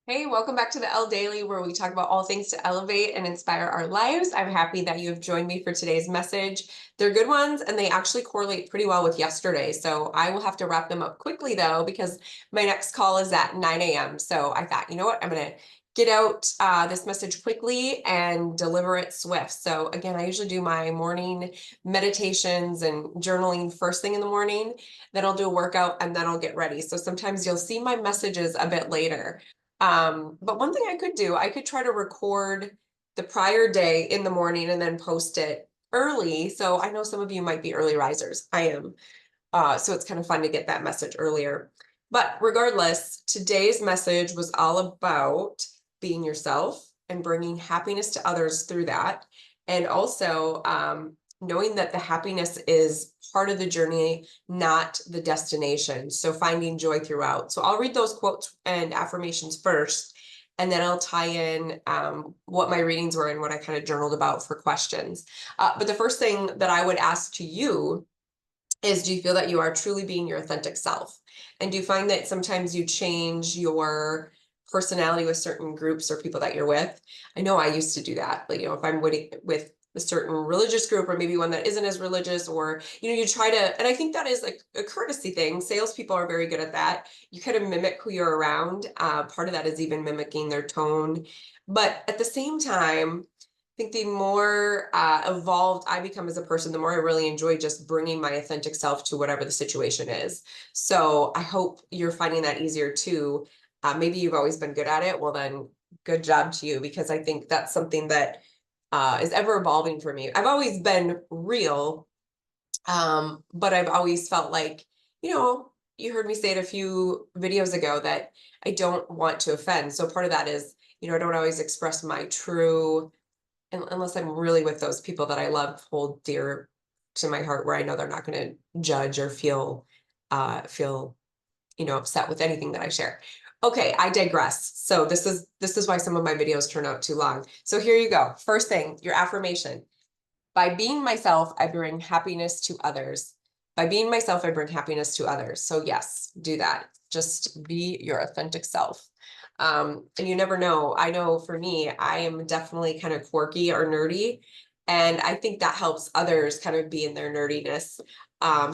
Hey, welcome back to the Elle Daily, where we talk about all things to elevate and inspire our lives. I'm happy that you have joined me for today's message. They're good ones, and they actually correlate pretty well with yesterday. So I will have to wrap them up quickly, though, because my next call is at 9 a.m. So I thought, you know what? I'm going to get out this message quickly and deliver it swift. So again, I usually do my morning meditations and journaling first thing in the morning. Then I'll do a workout and then I'll get ready. So sometimes you'll see my messages a bit later. But one thing I could do, I could try to record the prior day in the morning and then post it early. So I know some of you might be early risers. I am. So it's kind of fun to get that message earlier. But regardless, today's message was all about being yourself and bringing happiness to others through that. And also knowing that the happiness is part of the journey, not the destination. So finding joy throughout. So I'll read those quotes and affirmations first, and then I'll tie in what my readings were and what I kind of journaled about for questions. But the first thing that I would ask to you is, do you feel that you are truly being your authentic self? And do you find that sometimes you change your personality with certain groups or people that you're with? I know I used to do that. Like, if I'm with a certain religious group or maybe one that isn't as religious, or, you try to, and I think that is like a courtesy thing. Salespeople are very good at that. You kind of mimic who you're around. Part of that is even mimicking their tone. But at the same time, I think the more evolved I become as a person, the more I really enjoy just bringing my authentic self to whatever the situation is. So I hope you're finding that easier too. Maybe you've always been good at it. Well, then good job to you, because I think that's something that is ever evolving for me. I've always been real, but I've always felt like, you heard me say it a few videos ago that I don't want to offend. So part of that is, I don't always express my true, unless I'm really with those people that I love, hold dear to my heart, where I know they're not going to judge or feel upset with anything that I share. Okay, I digress. So this is why some of my videos turn out too long. So here you go. First thing, your affirmation. By being myself, I bring happiness to others. By being myself, I bring happiness to others. So yes, do that. Just be your authentic self. And you never know. I know for me, I am definitely kind of quirky or nerdy. And I think that helps others kind of be in their nerdiness.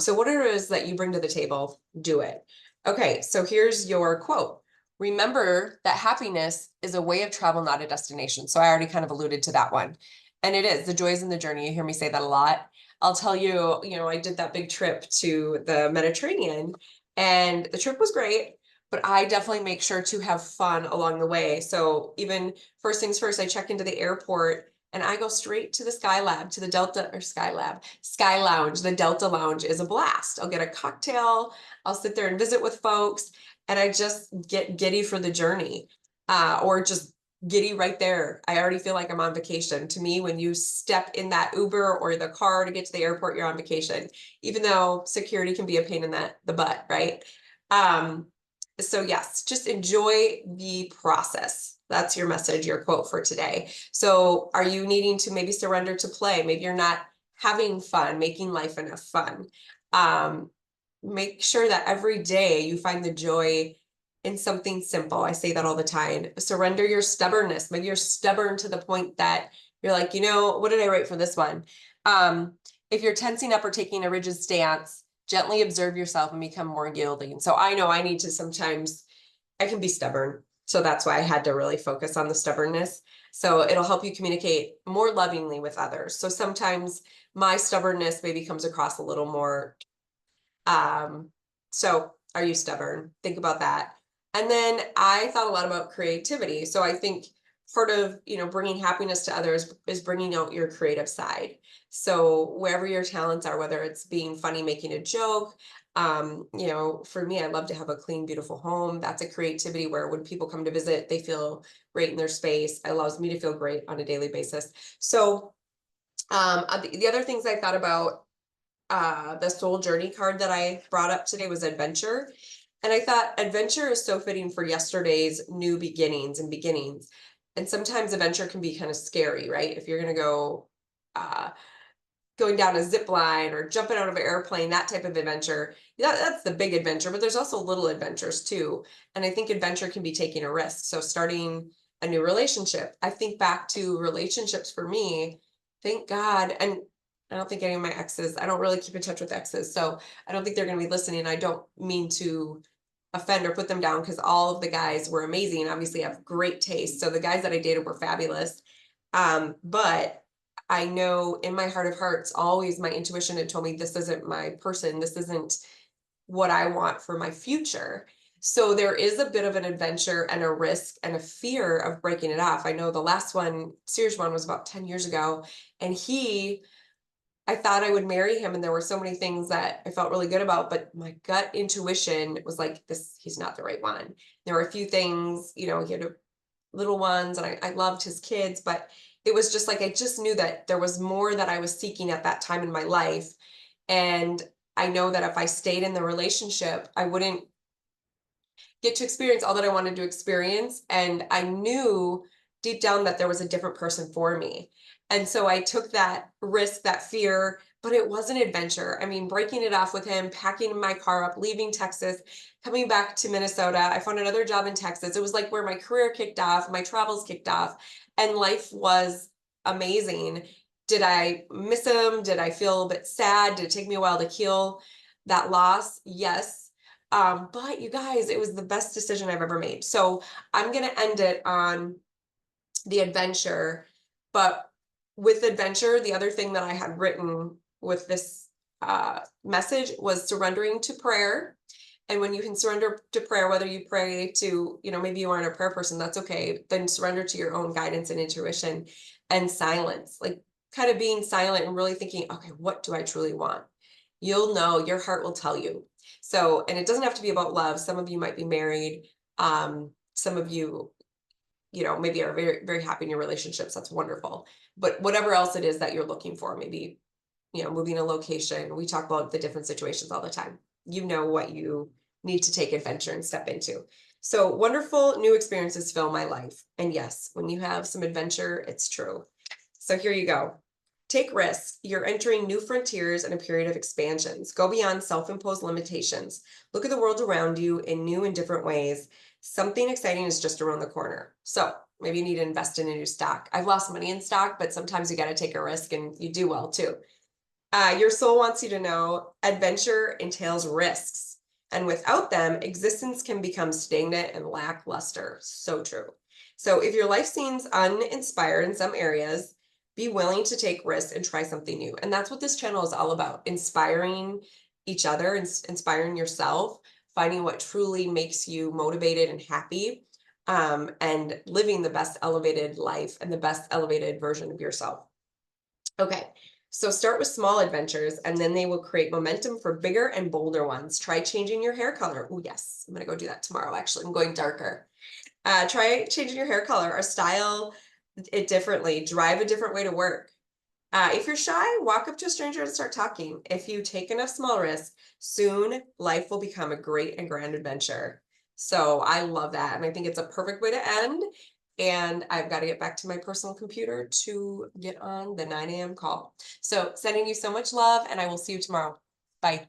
So whatever it is that you bring to the table, do it. Okay, so here's your quote. Remember that happiness is a way of travel, not a destination. So I already kind of alluded to that one. And it is the joys in the journey. You hear me say that a lot. I'll tell you, I did that big trip to the Mediterranean, and the trip was great, but I definitely make sure to have fun along the way. So even first things first, I check into the airport and I go straight to the Sky Lab, to the Delta, or Sky Lab, Sky Lounge. The Delta Lounge is a blast. I'll get a cocktail, I'll sit there and visit with folks, and I just get giddy for the journey. Or just giddy right there. I already feel like I'm on vacation. To me, when you step in that Uber or the car to get to the airport, you're on vacation, even though security can be a pain in the butt, right? Um, so yes, just enjoy the process. That's your message, your quote for today. So are you needing to maybe surrender to play? Maybe you're not having fun, making life enough fun. Um, Make sure that every day you find the joy in something simple. I say that all the time. Surrender your stubbornness. Maybe you're stubborn to the point that you're like, what did I write for this one? Um, if you're tensing up or taking a rigid stance, gently observe yourself and become more yielding. So I know I need to sometimes, I can be stubborn. So that's why I had to really focus on the stubbornness. So it'll help you communicate more lovingly with others. So sometimes my stubbornness maybe comes across a little more. So are you stubborn? Think about that. And then I thought a lot about creativity. So I think part of, bringing happiness to others is bringing out your creative side. So wherever your talents are, whether it's being funny, making a joke, for me, I love to have a clean, beautiful home. That's a creativity where when people come to visit, they feel great in their space. It allows me to feel great on a daily basis. So the other things I thought about, the soul journey card that I brought up today was adventure. And I thought adventure is so fitting for yesterday's new beginnings and beginnings. And sometimes adventure can be kind of scary, right? If you're going to go going down a zip line or jumping out of an airplane, that type of adventure, Yeah, that's the big adventure, but there's also little adventures too. And I think adventure can be taking a risk. So starting a new relationship. I think back to relationships for me, thank God. And I don't think any of my exes, I don't really keep in touch with exes. So I don't think they're going to be listening. I don't mean to offend or put them down because all of the guys were amazing. Obviously, I have great taste. So the guys that I dated were fabulous. But I know in my heart of hearts, always my intuition had told me this isn't my person. This isn't what I want for my future. So there is a bit of an adventure and a risk and a fear of breaking it off. I know the last one, serious one, was about 10 years ago. And I thought I would marry him. And there were so many things that I felt really good about, but my gut intuition was like, he's not the right one. There were a few things, he had little ones and I loved his kids, but it was just like, I just knew that there was more that I was seeking at that time in my life. And I know that if I stayed in the relationship, I wouldn't get to experience all that I wanted to experience. And I knew deep down that there was a different person for me. And so I took that risk, that fear, but it was an adventure. I mean, breaking it off with him, packing my car up, leaving Texas, coming back to Minnesota. I found another job in Texas. It was like where my career kicked off, my travels kicked off, and life was amazing. Did I miss him? Did I feel a bit sad? Did it take me a while to heal that loss? Yes. But you guys, it was the best decision I've ever made. So I'm going to end it on the adventure. But with adventure, the other thing that I had written with this message was surrendering to prayer. And when you can surrender to prayer, whether you pray to, maybe you aren't a prayer person, that's okay. Then surrender to your own guidance and intuition and silence, like kind of being silent and really thinking, okay, what do I truly want? You'll know, your heart will tell you. So, and it doesn't have to be about love. Some of you might be married. Some of you, maybe are very, very happy in your relationships. That's wonderful. But whatever else it is that you're looking for, maybe, moving a location. We talk about the different situations all the time. You know what you need to take adventure and step into. So wonderful new experiences fill my life. And yes, when you have some adventure, it's true. So here you go. Take risks. You're entering new frontiers and a period of expansions. Go beyond self-imposed limitations. Look at the world around you in new and different ways. Something exciting is just around the corner. So maybe you need to invest in a new stock. I've lost money in stock, but sometimes you got to take a risk and you do well too. Your soul wants you to know adventure entails risks. And without them, existence can become stagnant and lackluster. So true. So if your life seems uninspired in some areas, be willing to take risks and try something new. And that's what this channel is all about, inspiring each other, inspiring yourself, finding what truly makes you motivated and happy, and living the best elevated life and the best elevated version of yourself. Okay, so start with small adventures and then they will create momentum for bigger and bolder ones. Try changing your hair color. Oh, yes, I'm going to go do that tomorrow. Actually, I'm going darker. Try changing your hair color or style it differently. Drive a different way to work. If you're shy, walk up to a stranger and start talking. If you take enough small risks, soon life will become a great and grand adventure. So I love that. And I think it's a perfect way to end. And I've got to get back to my personal computer to get on the 9 a.m. call. So sending you so much love, and I will see you tomorrow. Bye.